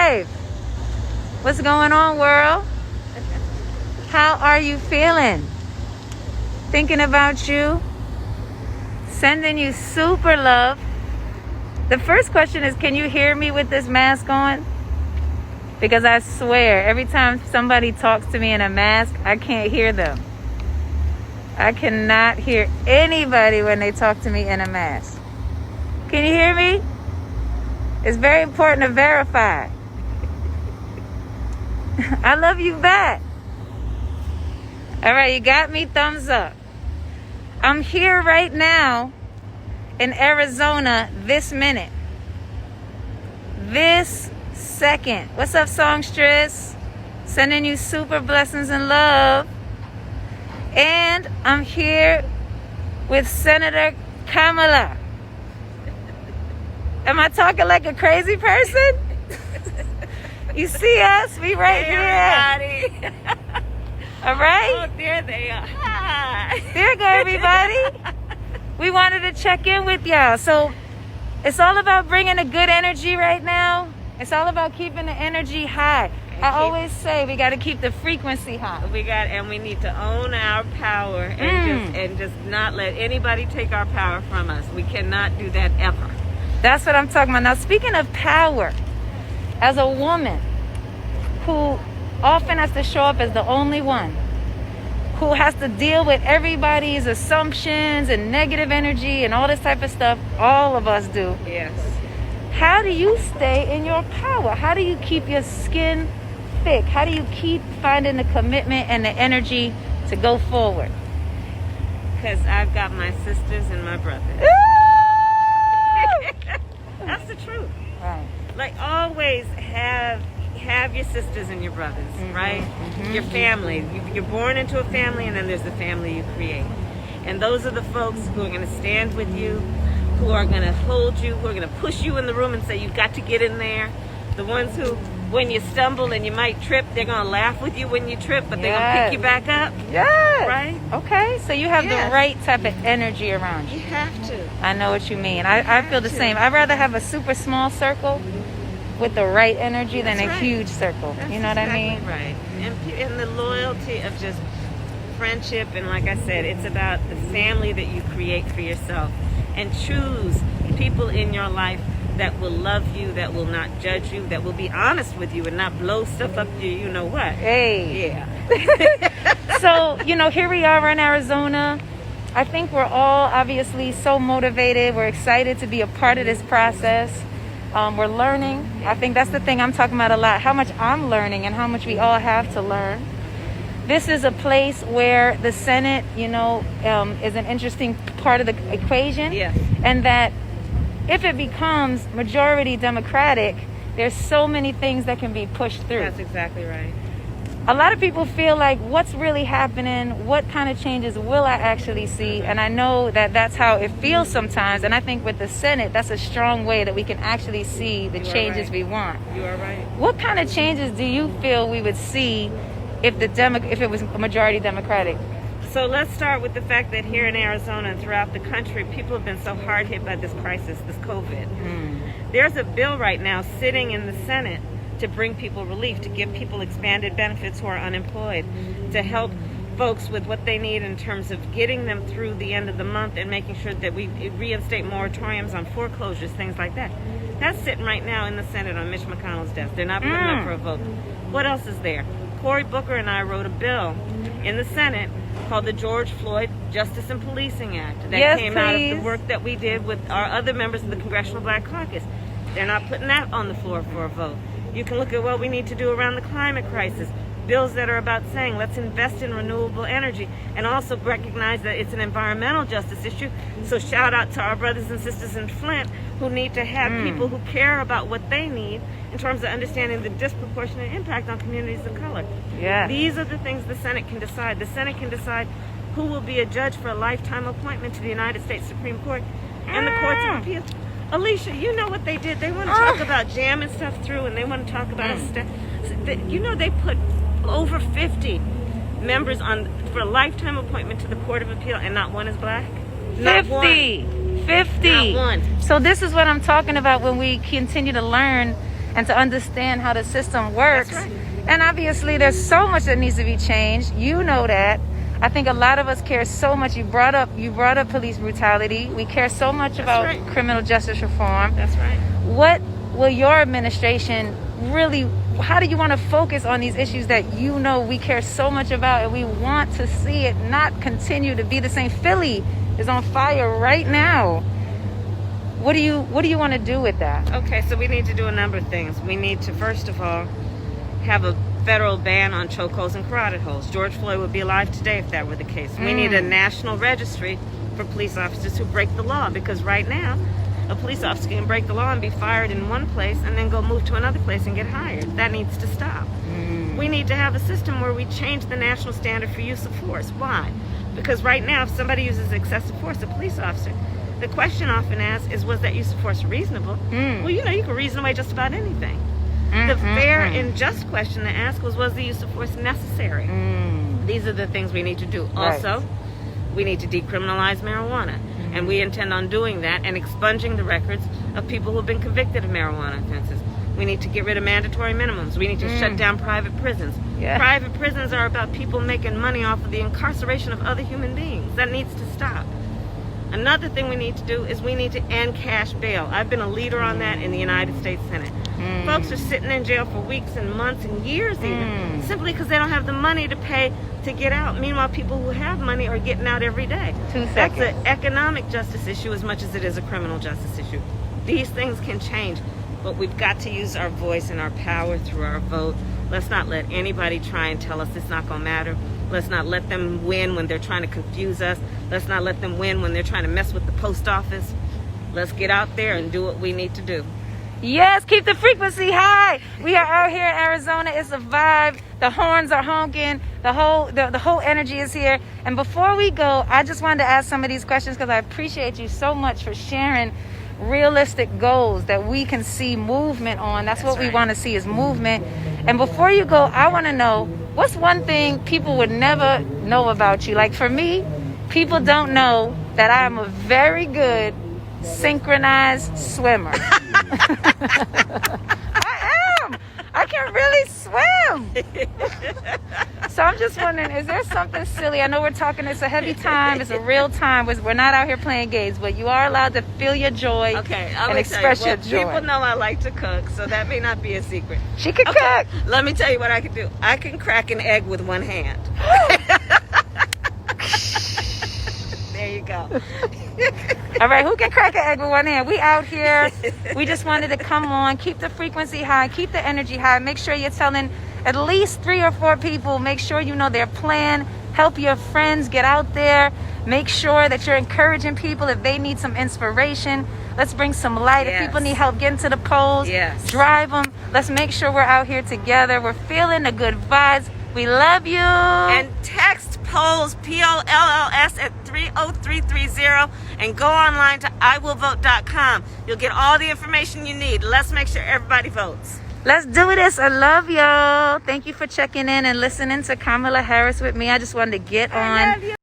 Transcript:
live. What's going on, world? How are you feeling? Thinking about you. Sending you super love. The first question is, can you hear me with this mask on? Because I swear, every time somebody talks to me in a mask, I can't hear them. I cannot hear anybody when they talk to me in a mask. Can you hear me? It's very important to verify. I love you back. All right, you got me? Thumbs up. I'm here right now in Arizona this minute. This second. What's up, songstress? Sending you super blessings and love. And I'm here with Senator Kamala. Am I talking like a crazy person? You see us? We right here. All right? Oh, there they are. Hi. There you go, everybody. We wanted to check in with y'all. So it's all about bringing a good energy right now. It's all about keeping the energy high. I always say we got to keep the frequency high. We need to own our power and just not let anybody take our power from us. We cannot do that ever. That's what I'm talking about. Now, speaking of power, as a woman who often has to show up as the only one, who has to deal with everybody's assumptions and negative energy and all this type of stuff, all of us do. Yes. How do you stay in your power? How do you keep your skin thick? How do you keep finding the commitment and the energy to go forward? Because I've got my sisters and my brothers. That's the truth. Right. Like, always have your sisters and your brothers, right? Mm-hmm. Your family. You're born into a family, and then there's the family you create. And those are the folks who are going to stand with you, who are going to hold you, who are going to push you in the room and say, you've got to get in there. The ones who, when you stumble and you might trip, they're going to laugh with you when you trip, but they're going to pick you back up. Yes. Right? Okay, so you have the right type of energy around you. You have to. I know what you mean. I feel the same. I'd rather have a super small circle with the right energy than a huge circle. That's you know what I mean? Right. And the loyalty of just friendship, and like I said, it's about the family that you create for yourself. And choose people in your life that will love you, that will not judge you, that will be honest with you and not blow stuff up you know what. Hey. Yeah. So, here we are in Arizona. I think we're all obviously so motivated. We're excited to be a part of this process. We're learning. I think that's the thing I'm talking about a lot, how much I'm learning and how much we all have to learn. This is a place where the Senate, is an interesting part of the equation. Yes. And that if it becomes majority Democratic, there's so many things that can be pushed through. That's exactly right. A lot of people feel like, what's really happening? What kind of changes will I actually see? And I know that that's how it feels sometimes. And I think with the Senate, that's a strong way that we can actually see the changes we want. You are right. What kind of changes do you feel we would see if it was a majority Democratic? So let's start with the fact that here in Arizona and throughout the country, people have been so hard hit by this crisis, this COVID. There's a bill right now sitting in the Senate to bring people relief, to give people expanded benefits who are unemployed, to help folks with what they need in terms of getting them through the end of the month and making sure that we reinstate moratoriums on foreclosures, things like that. That's sitting right now in the Senate on Mitch McConnell's desk. They're not putting it up for a vote. What else is there? Cory Booker and I wrote a bill in the Senate called the George Floyd Justice and Policing Act that came out of the work that we did with our other members of the Congressional Black Caucus. They're not putting that on the floor for a vote. You can look at what we need to do around the climate crisis. Bills that are about saying let's invest in renewable energy and also recognize that it's an environmental justice issue. So shout out to our brothers and sisters in Flint who need to have people who care about what they need in terms of understanding the disproportionate impact on communities of color. Yeah. These are the things the Senate can decide. The Senate can decide who will be a judge for a lifetime appointment to the United States Supreme Court and the Courts of Appeals. Alicia, you know what they did? They want to talk about jamming stuff through, and they want to talk about they put over 50 members on for a lifetime appointment to the Court of Appeal, and not one is black. 50. Not one. So this is what I'm talking about when we continue to learn and to understand how the system works. That's right. And obviously there's so much that needs to be changed. You know that. I think a lot of us care so much. You brought up police brutality. We care so much about right. criminal justice reform. That's right. What will your administration really, how do you want to focus on these issues that you know we care so much about, and we want to see it not continue to be the same? Philly is on fire right now. What do you want to do with that? Okay, so we need to do a number of things. We need to, first of all, have a federal ban on chokeholds and carotid holds. George Floyd would be alive today if that were the case. We need a national registry for police officers who break the law, because right now a police officer can break the law and be fired in one place and then go move to another place and get hired. That needs to stop. We need to have a system where we change the national standard for use of force. Why? Because right now, if somebody uses excessive force, a police officer, the question often asked is, was that use of force reasonable? Well, you know, you can reason away just about anything. The fair and just question to ask was the use of force necessary? These are the things we need to do. Also, we need to decriminalize marijuana. And we intend on doing that and expunging the records of people who have been convicted of marijuana offenses. We need to get rid of mandatory minimums. We need to shut down private prisons. Private prisons are about people making money off of the incarceration of other human beings. That needs to stop. Another thing we need to do is we need to end cash bail. I've been a leader on that in the United States Senate. Folks are sitting in jail for weeks and months and years even, simply because they don't have the money to pay to get out. Meanwhile, people who have money are getting out every day. 2 seconds. That's an economic justice issue as much as it is a criminal justice issue. These things can change, but we've got to use our voice and our power through our vote. Let's not let anybody try and tell us it's not going to matter. Let's not let them win when they're trying to confuse us. Let's not let them win when they're trying to mess with the post office. Let's get out there and do what we need to do. Yes, keep the frequency high. We are out here in Arizona. It's a vibe. The horns are honking. The whole energy is here. And before we go, I just wanted to ask some of these questions because I appreciate you so much for sharing realistic goals that we can see movement on. That's what we want to see, is movement. And before you go, I want to know, what's one thing people would never know about you? Like for me, people don't know that I am a very good synchronized swimmer. I am. I can really swim. So I'm just wondering, is there something silly? I know we're talking, it's a heavy time, it's a real time. We're not out here playing games, but you are allowed to feel your joy and express your joy. People know I like to cook, so that may not be a secret. She can cook. Let me tell you what I can do. I can crack an egg with one hand. There you go. All right, who can crack an egg with one hand? We out here. We just wanted to come on, keep the frequency high, keep the energy high. Make sure you're telling at least 3 or 4 people. Make sure you know their plan. Help your friends get out there. Make sure that you're encouraging people if they need some inspiration. Let's bring some light. If people need help getting to the polls, drive them. Let's make sure we're out here together. We're feeling the good vibes. We love you. And text polls, POLLS, at 30330 and go online to iwillvote.com. You'll get all the information you need. Let's make sure everybody votes. Let's do this. I love y'all. Thank you for checking in and listening to Kamala Harris with me. I just wanted to get on.